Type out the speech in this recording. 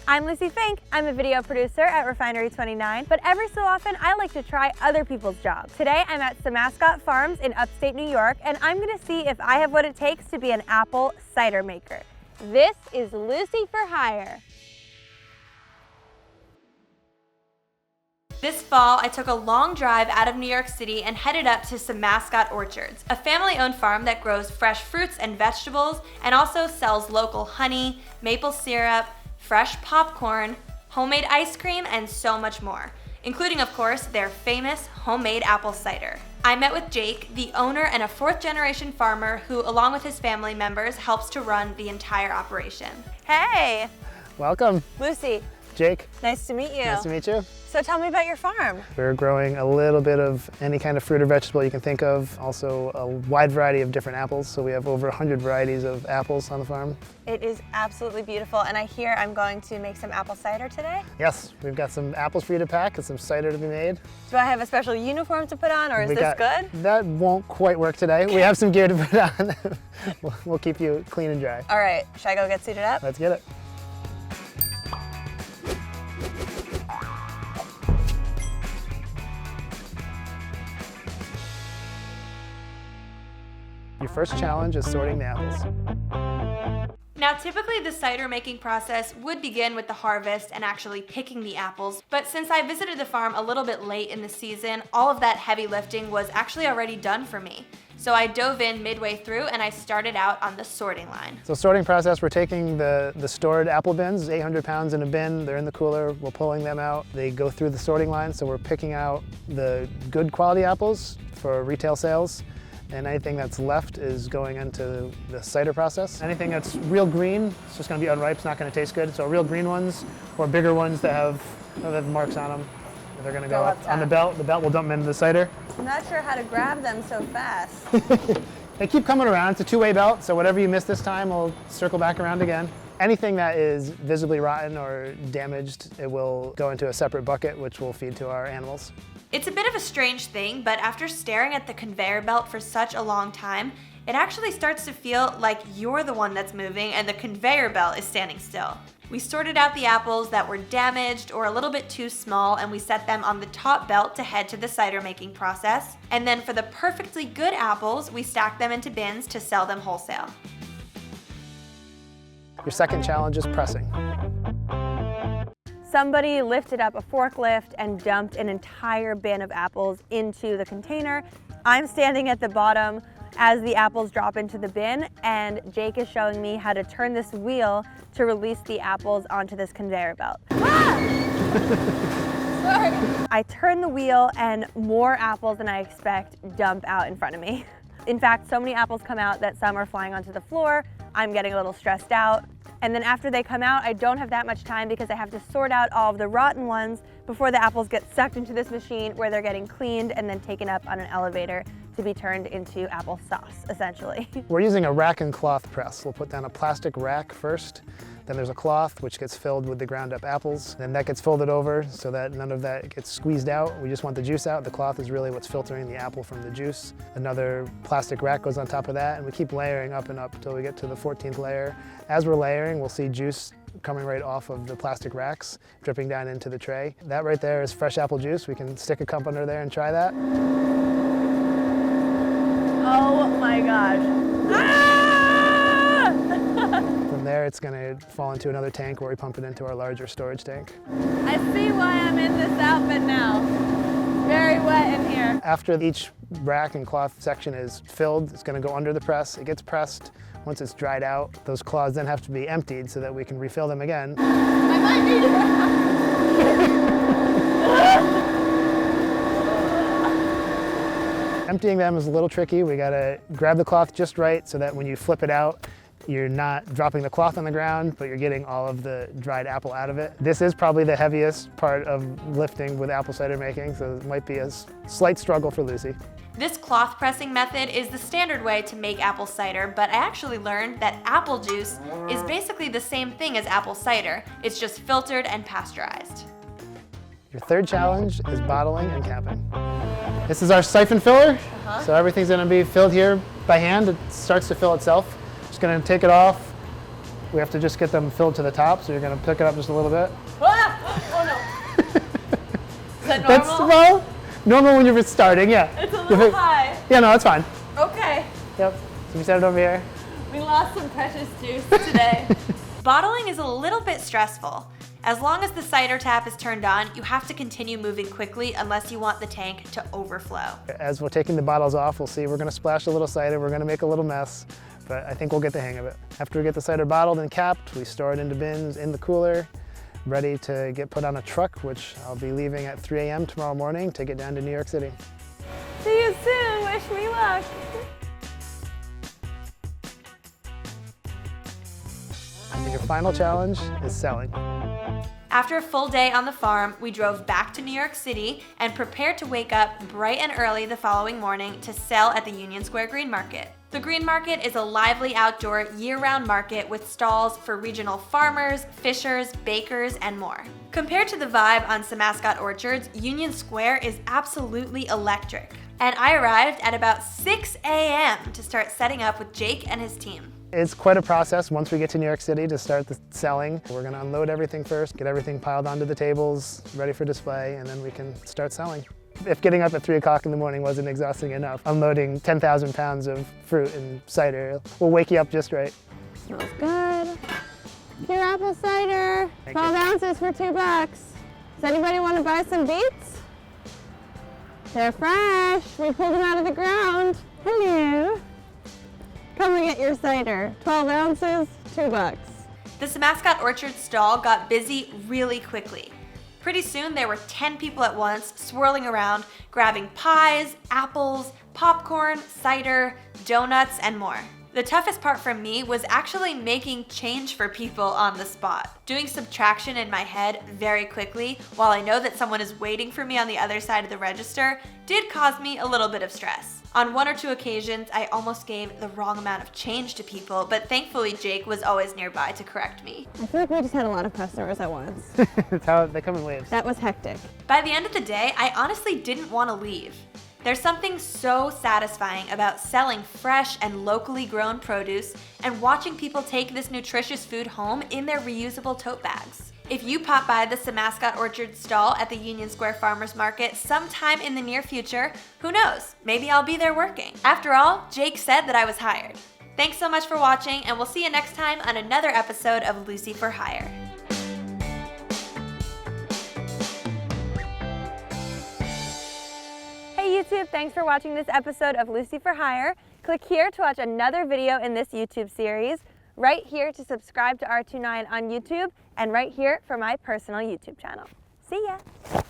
I'm Lucie Fink. I'm a video producer at Refinery29, but every so often I like to try other people's jobs. Today I'm at Samascott Farms in upstate New York, and I'm gonna see if I have what it takes to be an apple cider maker. This is Lucie For Hire. This fall, I took a long drive out of New York City and headed up to Samascott Orchards, a family-owned farm that grows fresh fruits and vegetables and also sells local honey, maple syrup, fresh popcorn, homemade ice cream, and so much more, including, of course, their famous homemade apple cider. I met with Jake, the owner and a fourth-generation farmer who, along with his family members, helps to run the entire operation. Hey! Welcome. Lucie. Jake. Nice to meet you. Nice to meet you. So tell me about your farm. We're growing a little bit of any kind of fruit or vegetable you can think of. Also a wide variety of different apples. So we have over 100 varieties of apples on the farm. It is absolutely beautiful, and I hear I'm going to make some apple cider today. Yes, we've got some apples for you to pack and some cider to be made. Do I have a special uniform to put on, or is this good? That won't quite work today. We have some gear to put on. We'll keep you clean and dry. All right, should I go get suited up? Let's get it. Your first challenge is sorting the apples. Now, typically the cider making process would begin with the harvest and actually picking the apples, but since I visited the farm a little bit late in the season, all of that heavy lifting was actually already done for me. So I dove in midway through and I started out on the sorting line. So sorting process, we're taking the stored apple bins, 800 pounds in a bin, they're in the cooler, we're pulling them out. They go through the sorting line, so we're picking out the good quality apples for retail sales. And anything that's left is going into the cider process. Anything that's real green, it's just going to be unripe, it's not going to taste good. So real green ones or bigger ones that have marks on them, they're going to go up on the belt. The belt will dump them into the cider. I'm not sure how to grab them so fast. They keep coming around. It's a two-way belt, so whatever you miss this time will circle back around again. Anything that is visibly rotten or damaged, it will go into a separate bucket, which we'll feed to our animals. It's a bit of a strange thing, but after staring at the conveyor belt for such a long time, it actually starts to feel like you're the one that's moving and the conveyor belt is standing still. We sorted out the apples that were damaged or a little bit too small, and we set them on the top belt to head to the cider making process. And then for the perfectly good apples, we stacked them into bins to sell them wholesale. Your second challenge is pressing. Somebody lifted up a forklift and dumped an entire bin of apples into the container. I'm standing at the bottom as the apples drop into the bin, and Jake is showing me how to turn this wheel to release the apples onto this conveyor belt. Ah! Sorry. I turn the wheel and more apples than I expect dump out in front of me. In fact, so many apples come out that some are flying onto the floor. I'm getting a little stressed out. And then after they come out, I don't have that much time because I have to sort out all of the rotten ones before the apples get sucked into this machine where they're getting cleaned and then taken up on an elevator to be turned into apple sauce, essentially. We're using a rack and cloth press. We'll put down a plastic rack first, then there's a cloth which gets filled with the ground up apples, then that gets folded over so that none of that gets squeezed out. We just want the juice out. The cloth is really what's filtering the apple from the juice. Another plastic rack goes on top of that, and we keep layering up and up until we get to the 14th layer. As we're layering, we'll see juice coming right off of the plastic racks, dripping down into the tray. That right there is fresh apple juice. We can stick a cup under there and try that. Oh my gosh. Ah! From there, it's going to fall into another tank where we pump it into our larger storage tank. I see why I'm in this outfit now. Very wet in here. After each rack and cloth section is filled, it's going to go under the press. It gets pressed. Once it's dried out, those cloths then have to be emptied so that we can refill them again. I might need it. Emptying them is a little tricky. We gotta grab the cloth just right so that when you flip it out, you're not dropping the cloth on the ground, but you're getting all of the dried apple out of it. This is probably the heaviest part of lifting with apple cider making, so it might be a slight struggle for Lucie. This cloth pressing method is the standard way to make apple cider, but I actually learned that apple juice is basically the same thing as apple cider. It's just filtered and pasteurized. Your third challenge is bottling and capping. This is our siphon filler. So everything's gonna be filled here by hand. It starts to fill itself. Just gonna take it off, We have to just get them filled to the top, so you're gonna pick it up just a little bit. Ah! Oh no. Is that normal? That's, well, normal when you're starting, yeah. It's a little high. Yeah, no, that's fine. Okay. Yep, so we set it over here. We lost some precious juice today. Bottling is a little bit stressful. As long as the cider tap is turned on, you have to continue moving quickly unless you want the tank to overflow. As we're taking the bottles off, we'll see we're gonna splash a little cider, we're gonna make a little mess, but I think we'll get the hang of it. After we get the cider bottled and capped, we store it into bins in the cooler, ready to get put on a truck, which I'll be leaving at 3 a.m. tomorrow morning to get down to New York City. See you soon, wish me luck. And your final challenge is selling. After a full day on the farm, we drove back to New York City and prepared to wake up bright and early the following morning to sell at the Union Square Green Market. The Green Market is a lively outdoor year-round market with stalls for regional farmers, fishers, bakers, and more. Compared to the vibe on Samascott Orchards, Union Square is absolutely electric. And I arrived at about 6 a.m. to start setting up with Jake and his team. It's quite a process once we get to New York City to start the selling. We're gonna unload everything first, get everything piled onto the tables, ready for display, and then we can start selling. If getting up at 3 o'clock in the morning wasn't exhausting enough, unloading 10,000 pounds of fruit and cider will wake you up just right. Smells good. Pure apple cider, 12 ounces for $2. Does anybody want to buy some beets? They're fresh. We pulled them out of the ground. Hello. Come and get your cider. 12 ounces, $2. The Samascott Orchards stall got busy really quickly. Pretty soon there were 10 people at once swirling around, grabbing pies, apples, popcorn, cider, donuts, and more. The toughest part for me was actually making change for people on the spot. Doing subtraction in my head very quickly while I know that someone is waiting for me on the other side of the register did cause me a little bit of stress. On 1 or 2 occasions, I almost gave the wrong amount of change to people, but thankfully Jake was always nearby to correct me. I feel like we just had a lot of customers at once. That's how they come in waves. That was hectic. By the end of the day, I honestly didn't want to leave. There's something so satisfying about selling fresh and locally grown produce and watching people take this nutritious food home in their reusable tote bags. If you pop by the Samascott Orchards stall at the Union Square Farmers Market sometime in the near future, who knows, maybe I'll be there working. After all, Jake said that I was hired. Thanks so much for watching, and we'll see you next time on another episode of Lucie For Hire. Hey YouTube, thanks for watching this episode of Lucie For Hire. Click here to watch another video in this YouTube series, right here to subscribe to R29 on YouTube, and right here for my personal YouTube channel. See ya!